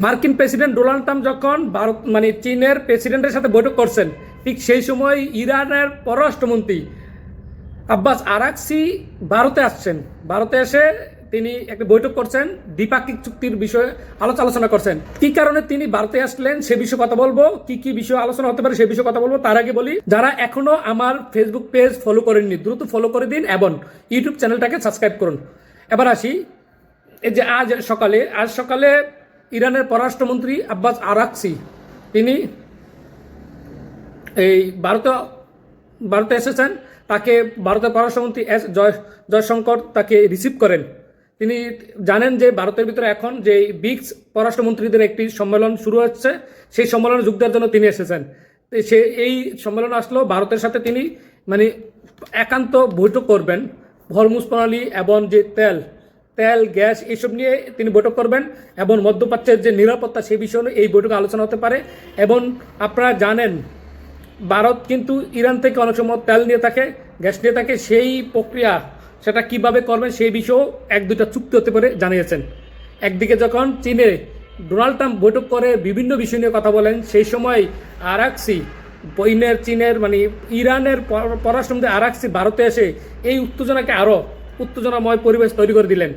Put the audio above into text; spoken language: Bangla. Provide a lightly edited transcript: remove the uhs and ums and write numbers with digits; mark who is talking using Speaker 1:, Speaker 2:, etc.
Speaker 1: মার্কিন প্রেসিডেন্ট ডোনাল্ড ট্রাম্প যখন ভারত মানে চীনের প্রেসিডেন্টের সাথে বৈঠক করছেন, ঠিক সেই সময় ইরানের পররাষ্ট্রমন্ত্রী আব্বাস আরাকচি ভারতে আসছেন। ভারতে এসে তিনি একটা বৈঠক করছেন, দ্বিপাক্ষিক চুক্তির বিষয়ে আলোচনা করছেন। কি কারণে তিনি ভারতে আসলেন সে বিষয়ে কথা বলবো, কি কি বিষয়ে আলোচনা হতে পারে সে বিষয়ে কথা বলবো। তার আগে বলি, যারা এখনো আমার ফেসবুক পেজ ফলো করেননি দ্রুত ফলো করে দিন এবং ইউটিউব চ্যানেলটাকে সাবস্ক্রাইব করুন। এবার আসি, এই যে আজ সকালে ইরানের পররাষ্ট্রমন্ত্রী আব্বাস আরাকচি তিনি এই ভারতে এসেছেন। তাকে ভারতের পররাষ্ট্রমন্ত্রী জয়শঙ্কর তাকে রিসিভ করেন। তিনি জানেন যে ভারতের ভিতরে এখন যে ব্রিক্স পররাষ্ট্রমন্ত্রীদের একটি সম্মেলন শুরু হচ্ছে, সেই সম্মেলনে যোগ দেওয়ার জন্য তিনি এসেছেন। সে এই সম্মেলনে আসলেও ভারতের সাথে তিনি মানে একান্ত বৈঠক করবেন। হরমুজ প্রণালী এবং যে তেল গ্যাস এইসব নিয়ে তিনি বৈঠক করবেন এবং মধ্যপ্রাচ্যের যে নিরাপত্তা সেই বিষয়ে এই বৈঠকে আলোচনা হতে পারে। এবং আপনারা জানেন ভারত কিন্তু ইরান থেকে অনেক সময় তেল নিয়ে থাকে, গ্যাস নিয়ে থাকে, সেই প্রক্রিয়া সেটা কিভাবে করবেন সেই বিষয়েও এক দুটা চুক্তি হতে পারে জানিয়েছেন। একদিকে যখন চীনে ডোনাল্ড ট্রাম্প বৈঠক করে বিভিন্ন বিষয় নিয়ে কথা বলেন, সেই সময় আরাকচি চীনের মানে ইরানের পররাষ্ট্রমন্ত্রী আরাকচি ভারতে এসে এই উত্তেজনাকে আরও উত্তেজনাময় পরিবেশ তৈরি করে দিলেন।